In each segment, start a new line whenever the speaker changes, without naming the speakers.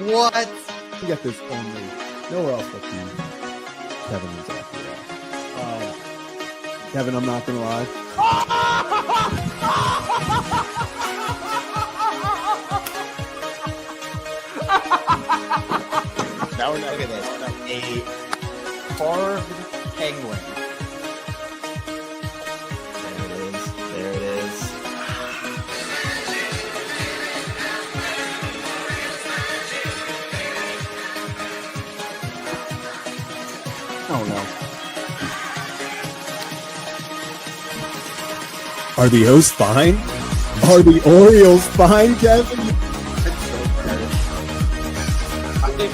What?
You get this only nowhere else but the Kevin and Zach. Kevin, I'm not gonna lie.
Now look at this. A carved penguin. There it is.
Oh no. Are the O's fine? Are the Orioles fine, Kevin?
It's so embarrassing. I was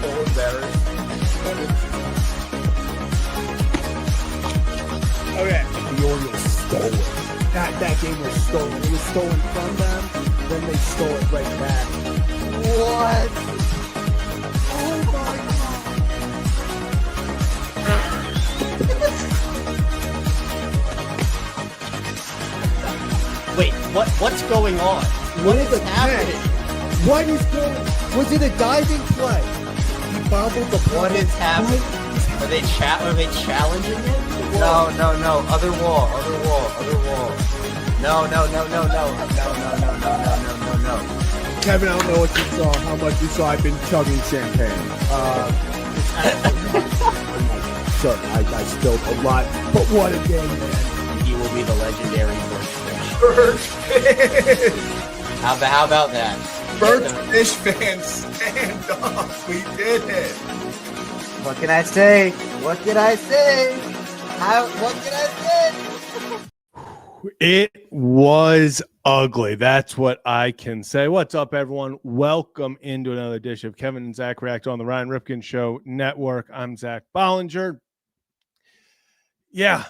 so embarrassed.
Okay. The Orioles stole it. That game was stolen. It was stolen from them, then they stole it right back.
What?
Oh my god.
Wait, what's going on? What is happening?
What is going? Was it a diving play? He bobbled the play.
What is happening? Are they challenging it? No. Other wall. No.
Kevin, I don't know what you saw, how much you saw. I've been chugging champagne. Sure, I spilled a lot, but what a game, man.
He will be the legendary
Birdfish.
How about that?
Birdfish fans, stand up. We did it.
What can I say? What can I say?
It was ugly. That's what I can say. What's up, everyone? Welcome into another edition of Kevin and Zach React on the Ryan Ripken Show Network. I'm Zach Bollinger. Yeah,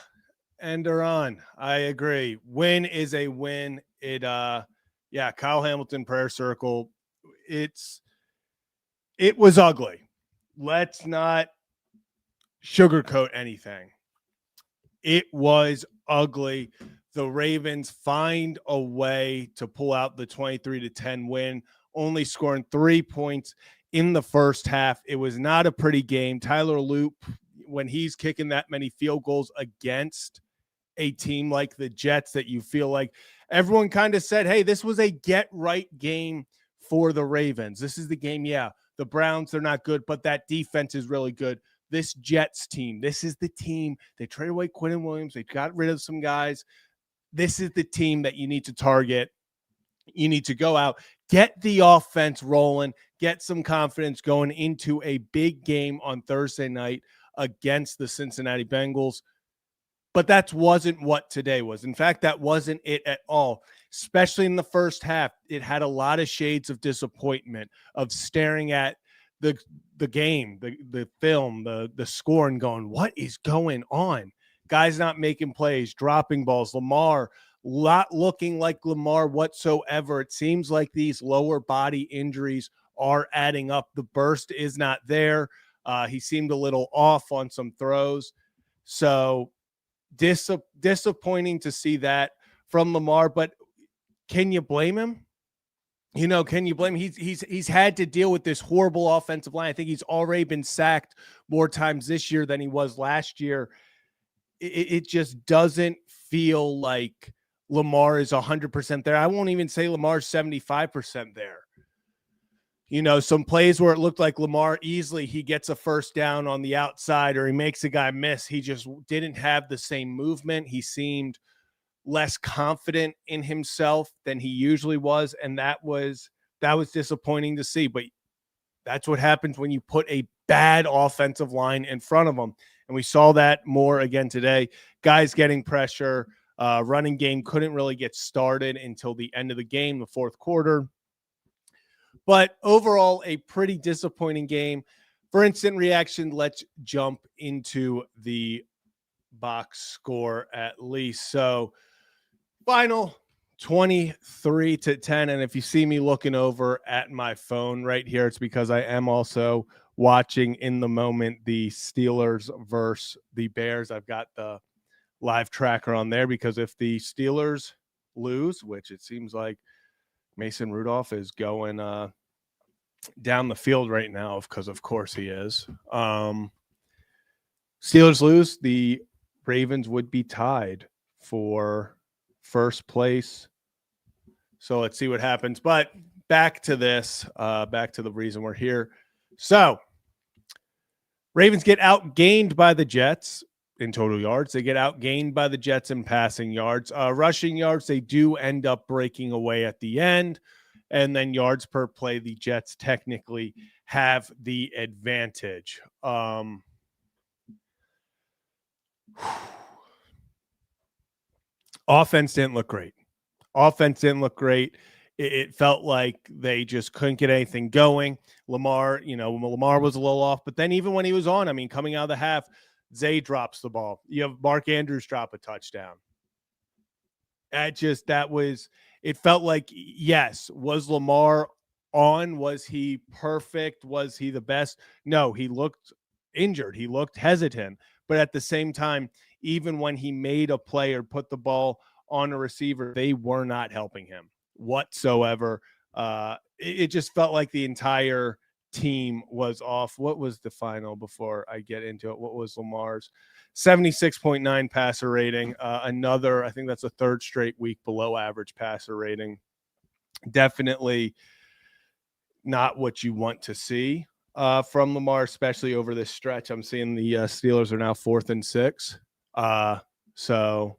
and they're on. I agree. Win is a win. Kyle Hamilton prayer circle. It was ugly. Let's not sugarcoat anything. It was ugly. The Ravens find a way to pull out the 23-10 win, only scoring 3 points in the first half. It was not a pretty game. Tyler Loop, when he's kicking that many field goals against a team like the Jets that you feel like everyone kind of said, hey, this was a get-right game for the Ravens. This is the game, the Browns, they're not good, but that defense is really good. This Jets team, this is the team. They traded away Quentin Williams. They got rid of some guys. This is the team that you need to target. You need to go out, get the offense rolling, get some confidence going into a big game on Thursday night against the Cincinnati Bengals. But that wasn't what today was. In fact, that wasn't it at all, especially in the first half. It had a lot of shades of disappointment, of staring at the game, the film, the score and going, what is going on? Guys not making plays, dropping balls. Lamar not looking like Lamar whatsoever. It seems like these lower body injuries are adding up. The burst is not there. He seemed a little off on some throws. So disappointing to see that from Lamar, but can you blame him? Can you blame him? He's had to deal with this horrible offensive line. I think he's already been sacked more times this year than he was last year. It just doesn't feel like Lamar is 100% there. I won't even say Lamar's 75% there. Some plays where it looked like Lamar easily, he gets a first down on the outside or he makes a guy miss. He just didn't have the same movement. He seemed less confident in himself than he usually was. And that was disappointing to see. But that's what happens when you put a bad offensive line in front of them. And we saw that more again today. Guys getting pressure. Running game couldn't really get started until the end of the game, the fourth quarter. But overall, a pretty disappointing game. For instant reaction, let's jump into the box score at least. So final 23-10. And if you see me looking over at my phone right here, it's because I am also watching in the moment the Steelers versus the Bears. I've got the live tracker on there because if the Steelers lose, which it seems like Mason Rudolph is going down the field right now because, of course, he is. Steelers lose. The Ravens would be tied for first place. So let's see what happens. But back to this, back to the reason we're here. So Ravens get outgained by the Jets in total yards. They get outgained by the Jets in passing yards. Rushing yards, they do end up breaking away at the end. And then yards per play, the Jets technically have the advantage. Offense didn't look great. It felt like they just couldn't get anything going. Lamar was a little off, but then even when he was on, I mean, coming out of the half, Zay drops the ball. You have Mark Andrews drop a touchdown. It felt like, yes, was Lamar on? Was he perfect? Was he the best? No, he looked injured. He looked hesitant. But at the same time, even when he made a play or put the ball on a receiver, they were not helping him whatsoever. It just felt like the entire team was off. What was the final before I get into it? What was Lamar's? 76.9 passer rating. Another, I think that's a third straight week below average passer rating. Definitely not what you want to see from Lamar, especially over this stretch. I'm seeing the Steelers are now 4th and 6. So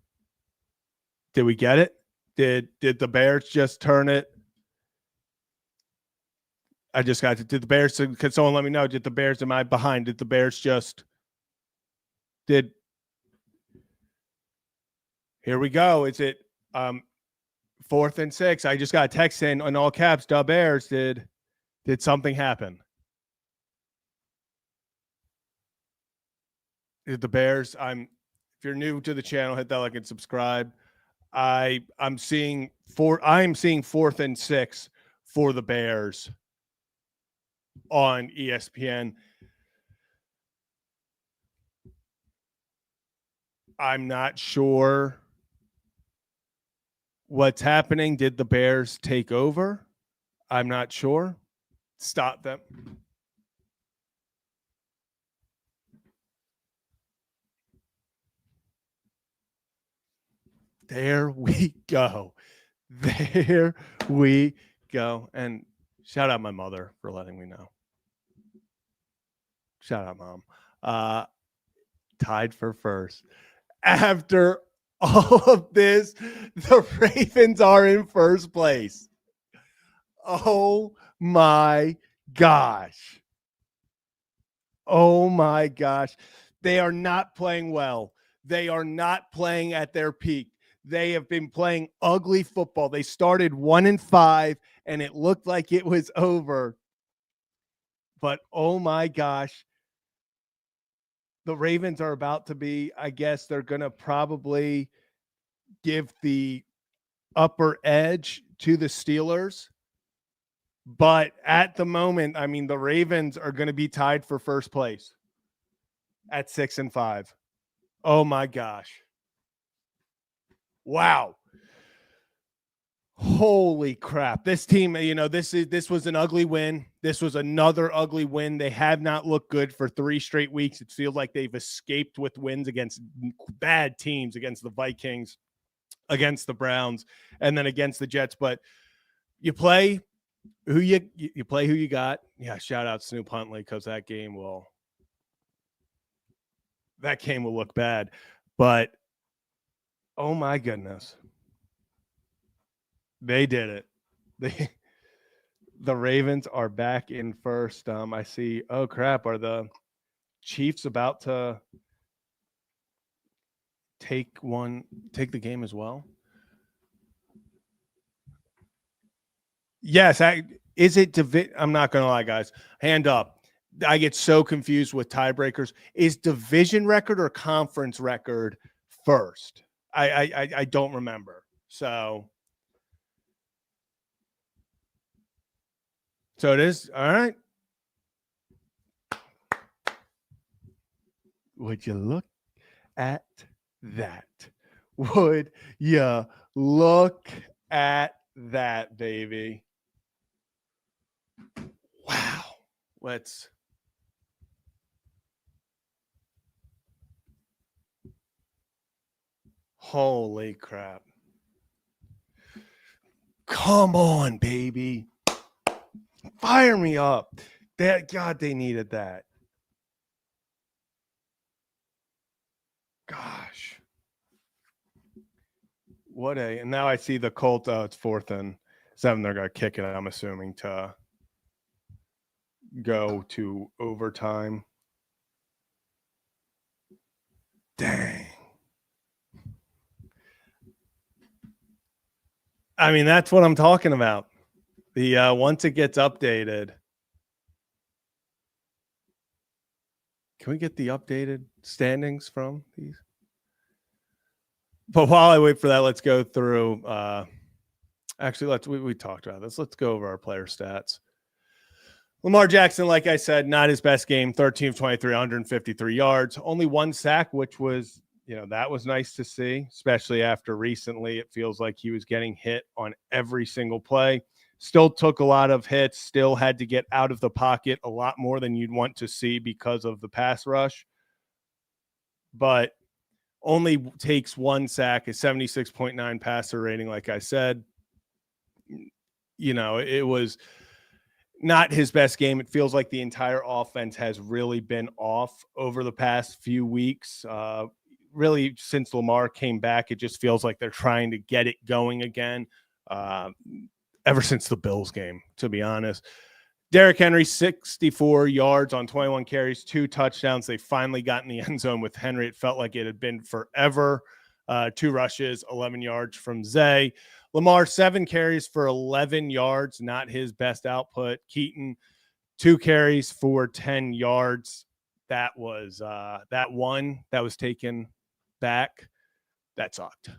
did we get it? Did the Bears just turn it? I just got to. Did the Bears? Can someone let me know? Did the Bears? Am I behind? Did the Bears just? Did? Here we go. Is it 4th and 6? I just got a text in all caps. The Bears. Did something happen? Did the Bears? If you're new to the channel, hit that like and subscribe. I'm seeing 4th and 6 for the Bears on ESPN. I'm not sure what's happening. Did the Bears take over? I'm not sure. Stop them. There we go. There we go. And shout out my mother for letting me know. Shout out, Mom. Tied for first. After all of this, the Ravens are in first place. Oh my gosh. Oh my gosh. They are not playing well. They are not playing at their peak. They have been playing ugly football. They started 1-5 and it looked like it was over. But oh my gosh. The Ravens are about to be, I guess they're going to probably give the upper edge to the Steelers. But at the moment, I mean, the Ravens are going to be tied for first place at 6-5. Oh my gosh. Wow. Holy crap. This team, this was an ugly win. This was another ugly win. They have not looked good for 3 straight weeks. It feels like they've escaped with wins against bad teams, against the Vikings, against the Browns, and then against the Jets. But you play who you play who you got. Yeah, shout out Snoop Huntley, because that game will look bad. But oh my goodness. They did it. The Ravens are back in first. I see. Oh crap! Are the Chiefs about to take the game as well? Yes. Is it? I'm not gonna lie, guys. Hand up. I get so confused with tiebreakers. Is division record or conference record first? I don't remember. So it is. All right. Would you look at that? Would you look at that, baby? Wow. Let's. Holy crap. Come on, baby. Fire me up. God, they needed that. Gosh. And now I see the Colts. Oh, it's 4th and 7. They're going to kick it, I'm assuming, to go to overtime. Dang. I mean, that's what I'm talking about. The once it gets updated. Can we get the updated standings from these? But while I wait for that, let's go through. Actually, we talked about this. Let's go over our player stats. Lamar Jackson, like I said, not his best game. 13 of 23, 153 yards, only 1 sack, which was, that was nice to see, especially after recently. It feels like he was getting hit on every single play. Still took a lot of hits, still had to get out of the pocket a lot more than you'd want to see because of the pass rush. But only takes 1 sack, a 76.9 passer rating, like I said. It was not his best game. It feels like the entire offense has really been off over the past few weeks. Really, since Lamar came back, it just feels like they're trying to get it going again. Ever since the Bills game, to be honest. Derrick Henry, 64 yards on 21 carries, 2 touchdowns. They finally got in the end zone with Henry. It felt like it had been forever. 2 rushes, 11 yards from Zay. Lamar, 7 carries for 11 yards, not his best output. Keaton, 2 carries for 10 yards. That was that one that was taken back. That sucked.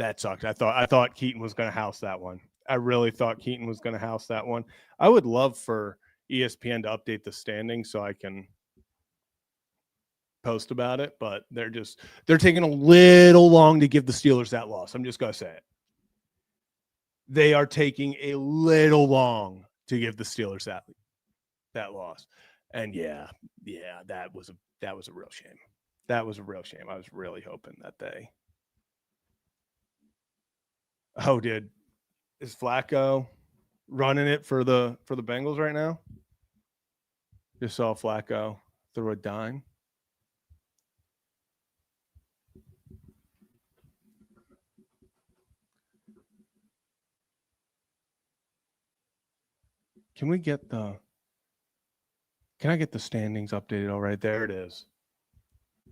I thought Keaton was going to house that one. I really thought Keaton was going to house that one. I would love for ESPN to update the standings so I can post about it, but they're taking a little long to give the Steelers that loss. I'm just going to say it. They are taking a little long to give the Steelers that loss. And yeah, that was a real shame. That was a real shame. I was really hoping that they. Oh, is Flacco running it for the Bengals right now? Just saw Flacco throw a dime. Can I get the standings updated? All right, there it is.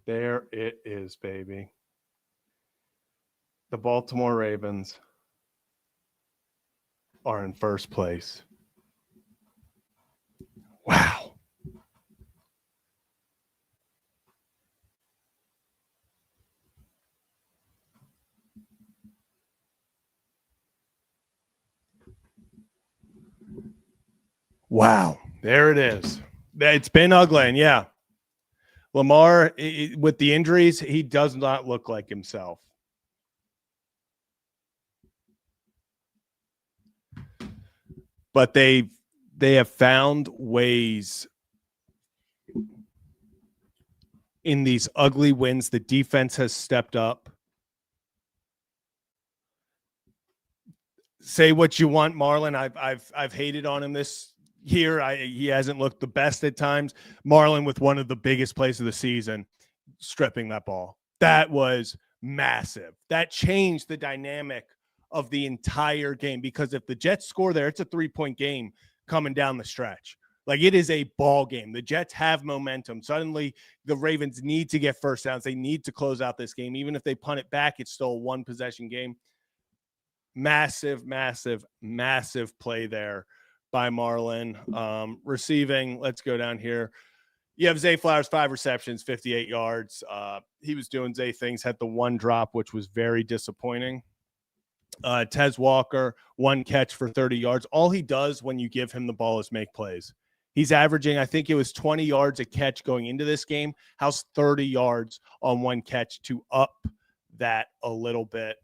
There it is, baby. The Baltimore Ravens are in first place. Wow. Wow. There it is. It's been ugly. And yeah, Lamar, with the injuries, he does not look like himself. But they have found ways in these ugly wins. The defense has stepped up. Say what you want, Marlon. I've hated on him this year. He hasn't looked the best at times. Marlon with one of the biggest plays of the season, stripping that ball. That was massive. That changed the dynamic of the entire game, because if the Jets score there, it's a 3-point game coming down the stretch. Like, it is a ball game. The Jets have momentum. Suddenly, the Ravens need to get first downs. They need to close out this game. Even if they punt it back, it's still a 1-possession game. Massive, massive, massive play there by Marlon. Receiving, let's go down here. You have Zay Flowers, 5 receptions, 58 yards. He was doing Zay things, had the 1 drop, which was very disappointing. Tez Walker, 1 catch for 30 yards. All he does when you give him the ball is make plays. He's averaging, I think it was 20 yards a catch going into this game. How's 30 yards on 1 catch to up that a little bit?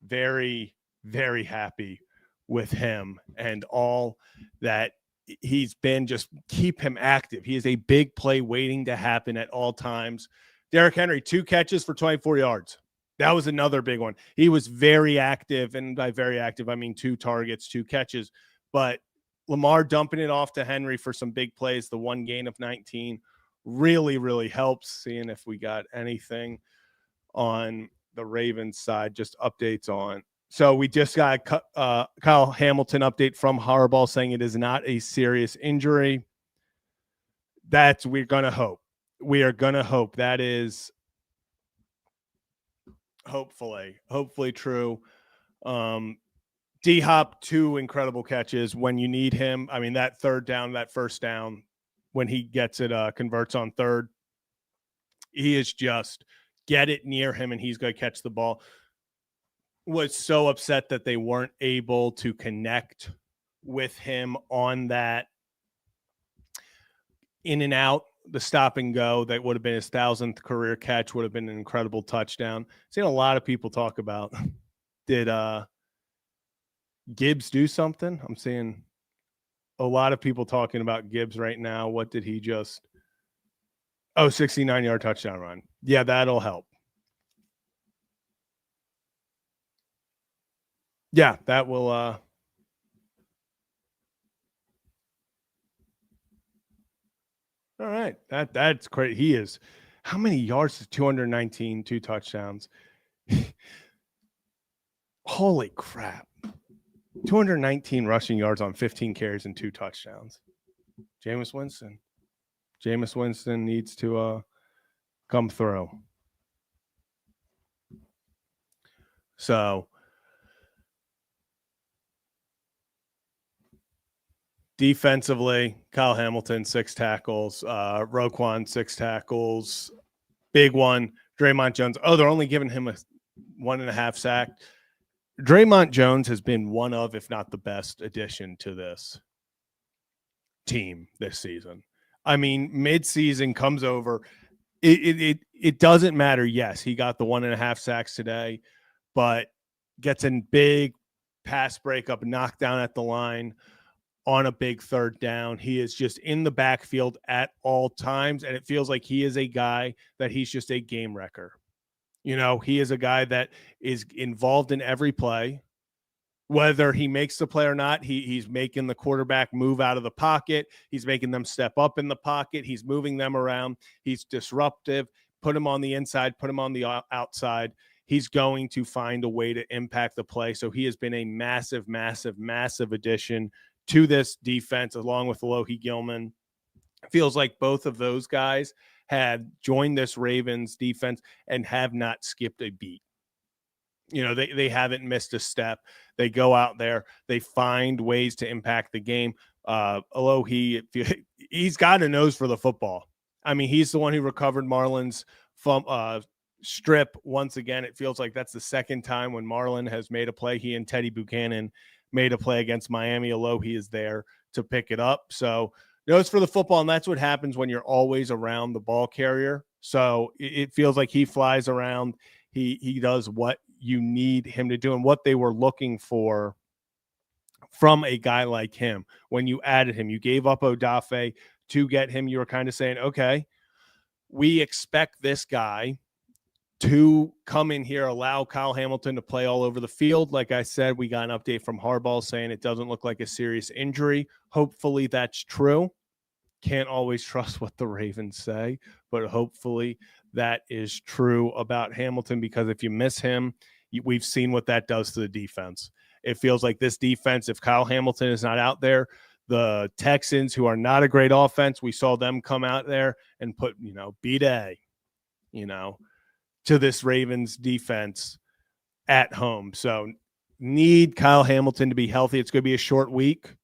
Very, very happy with him and all that he's been just keep him active. He is a big play waiting to happen at all times. Derrick Henry, 2 catches for 24 yards. That was another big one. He was very active, and by very active, I mean 2 targets, 2 catches. But Lamar dumping it off to Henry for some big plays, the 1 gain of 19, really, really helps. Seeing if we got anything on the Ravens side, just updates on. So we just got Kyle Hamilton update from Harbaugh saying it is not a serious injury. We're going to hope. We are going to hope that is hopefully true. D-Hop, 2 incredible catches when you need him. I mean, that third down, that first down, when he gets it, converts on third, he is just get it near him and he's going to catch the ball. Was so upset that they weren't able to connect with him on that in and out, the stop and go. That would have been his 1,000th career catch, would have been an incredible touchdown. Seen a lot of people talk about, did Gibbs do something? I'm seeing a lot of people talking about Gibbs right now. What did he just? 69-yard touchdown run. Yeah, that'll help. Yeah, that will all right. That's great. He is how many yards? 219, 2 touchdowns. Holy crap. 219 rushing yards on 15 carries and 2 touchdowns. Jameis Winston needs to come through. So defensively, Kyle Hamilton, 6 tackles. Roquan, 6 tackles. Big one. Draymond Jones. Oh, they're only giving him a 1.5 sack. Draymond Jones has been one of, if not the best addition to this team this season. I mean, mid-season comes over. It doesn't matter. Yes, he got the 1.5 sacks today, but gets a big pass breakup, knockdown at the line on a big third down. He is just in the backfield at all times, and it feels like he is a guy that he's just a game wrecker. You know, he is a guy that is involved in every play. Whether he makes the play or not, he's making the quarterback move out of the pocket. He's making them step up in the pocket. He's moving them around. He's disruptive. Put him on the inside, put him on the outside. He's going to find a way to impact the play. So he has been a massive, massive, massive addition to this defense, along with Alohi Gilman. It feels like both of those guys had joined this Ravens defense and have not skipped a beat. You know, they haven't missed a step. They go out there, they find ways to impact the game. Alohi, he's got a nose for the football. I mean, he's the one who recovered Marlon's strip once again. It feels like that's the second time when Marlon has made a play. He and Teddy Buchanan made a play against Miami. Alohi is there to pick it up. So nose for the football, and that's what happens when you're always around the ball carrier. So it feels like he flies around. He does what you need him to do and what they were looking for from a guy like him. When you added him, you gave up Odafe to get him. You were kind of saying, okay, we expect this guy to come in here, allow Kyle Hamilton to play all over the field. Like I said, we got an update from Harbaugh saying it doesn't look like a serious injury. Hopefully that's true. Can't always trust what the Ravens say, but hopefully that is true about Hamilton, because if you miss him, we've seen what that does to the defense. It feels like this defense, if Kyle Hamilton is not out there, the Texans, who are not a great offense, we saw them come out there and put, beat A, to this Ravens defense at home. So need Kyle Hamilton to be healthy. It's going to be a short week.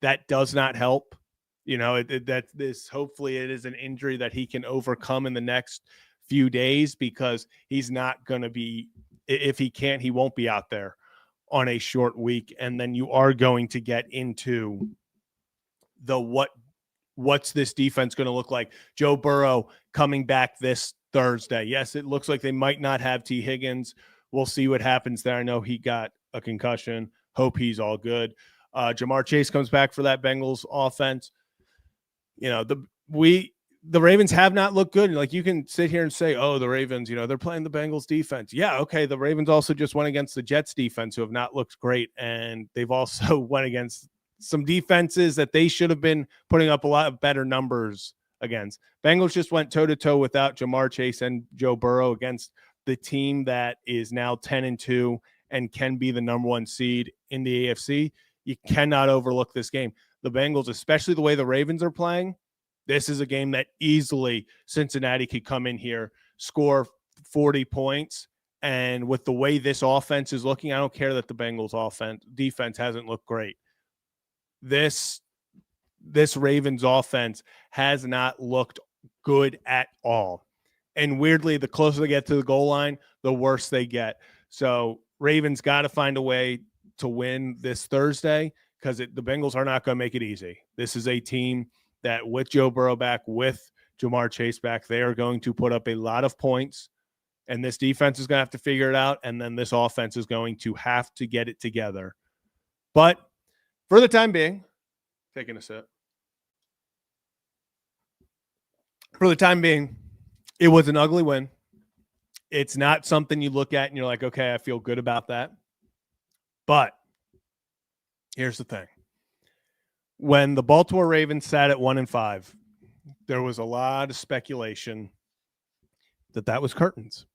That does not help. Hopefully it is an injury that he can overcome in the next few days, because he's not going to be, if he can't, he won't be out there on a short week. And then you are going to get into the what's this defense going to look like? Joe Burrow coming back this Thursday. Yes, it looks like they might not have T. Higgins. We'll see what happens there. I know he got a concussion. Hope he's all good. Jamar Chase comes back for that Bengals offense. You know, the Ravens have not looked good. Like, you can sit here and say, oh, the Ravens, they're playing the Bengals defense. Yeah, okay. The Ravens also just went against the Jets defense, who have not looked great. And they've also went against some defenses that they should have been putting up a lot of better numbers against. Bengals just went toe-to-toe without Jamar Chase and Joe Burrow against the team that is now 10-2 and can be the number one seed in the AFC. You cannot overlook this game. The Bengals, especially the way the Ravens are playing, this is a game that easily Cincinnati could come in here, score 40 points. And with the way this offense is looking, I don't care that the Bengals defense hasn't looked great. This Ravens offense has not looked good at all. And weirdly, the closer they get to the goal line, the worse they get. So Ravens got to find a way to win this Thursday, because the Bengals are not going to make it easy. This is a team that, with Joe Burrow back, with Jamar Chase back, they are going to put up a lot of points, and this defense is going to have to figure it out, and then this offense is going to have to get it together. But for the time being, taking a sip. For the time being, it was an ugly win. It's not something you look at and you're like, okay, I feel good about that. But here's the thing. When the Baltimore Ravens sat at 1-5, there was a lot of speculation that was curtains,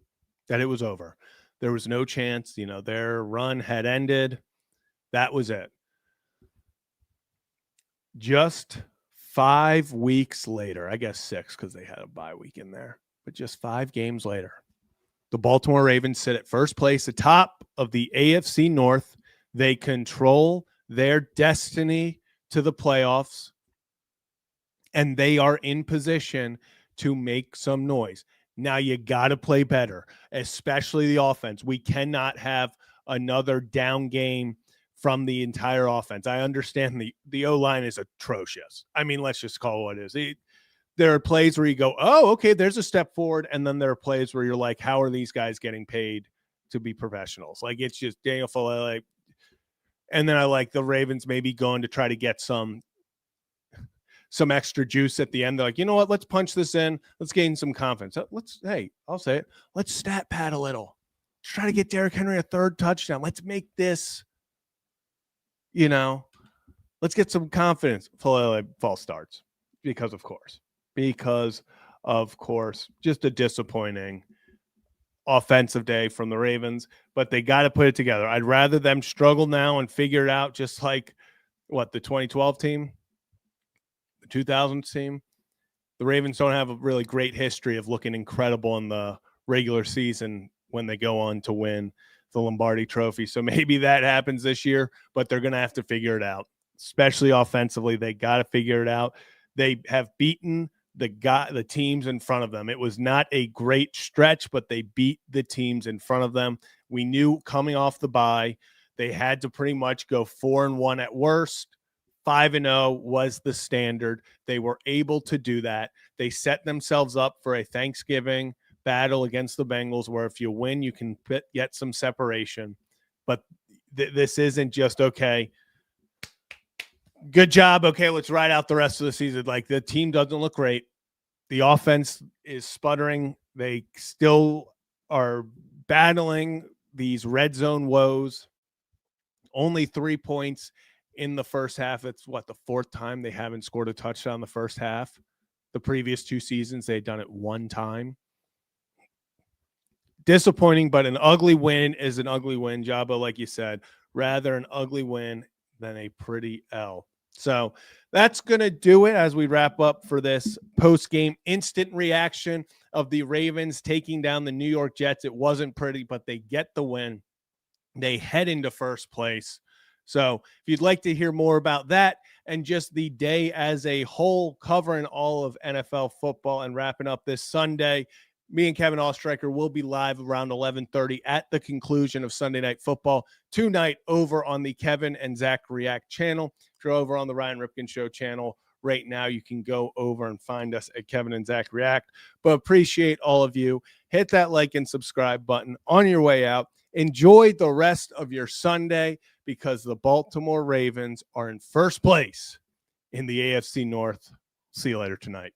that it was over. There was no chance, their run had ended. That was it. Just 5 weeks later, I guess 6 because they had a bye week in there, but just 5 games later, the Baltimore Ravens sit at first place, atop of the AFC North. They control their destiny to the playoffs, and they are in position to make some noise. Now, you got to play better, especially the offense. We cannot have another down game from the entire offense. I understand the O-line is atrocious. I mean, let's just call it what it is. There are plays where you go, oh, okay, there's a step forward. And then there are plays where you're like, how are these guys getting paid to be professionals? Like, it's just Daniel Falele. And then I like the Ravens maybe going to try to get some extra juice at the end. They're like, you know what? Let's punch this in. Let's gain some confidence. I'll say it. Let's stat pad a little. Let's try to get Derrick Henry a third touchdown. Let's make this, let's get some confidence. Falele false starts because of course, just a disappointing offensive day from the Ravens, but they got to put it together. I'd rather them struggle now and figure it out, just like the 2012 team, the 2000 team. The Ravens don't have a really great history of looking incredible in the regular season when they go on to win the Lombardi Trophy. So maybe that happens this year, but they're going to have to figure it out, especially offensively. They got to figure it out. They have beaten the teams in front of them. It was not a great stretch, but they beat the teams in front of them. We knew coming off the bye, they had to pretty much go 4-1 at worst. 5-0 was the standard. They were able to do that. They set themselves up for a Thanksgiving battle against the Bengals, where if you win, you can get some separation. But this isn't just, okay, good job. Okay, let's ride out the rest of the season. Like, the team doesn't look great. The offense is sputtering. They still are battling these red zone woes. Only 3 points in the first half. It's the 4th time they haven't scored a touchdown in the first half. The previous 2 seasons, they'd done it 1 time. Disappointing, but an ugly win is an ugly win, Jabba, like you said. Rather an ugly win than a pretty L. So that's going to do it as we wrap up for this post-game instant reaction of the Ravens taking down the New York Jets. It wasn't pretty, but they get the win. They head into first place. So if you'd like to hear more about that and just the day as a whole, covering all of NFL football and wrapping up this Sunday, me and Kevin Ostreicher will be live around 11:30 at the conclusion of Sunday Night Football tonight over on the Kevin and Zach React channel. If you're over on the Ryan Ripken Show channel right now, you can go over and find us at Kevin and Zach React. But appreciate all of you. Hit that like and subscribe button on your way out. Enjoy the rest of your Sunday. because the Baltimore Ravens are in first place in the AFC North. See you later tonight.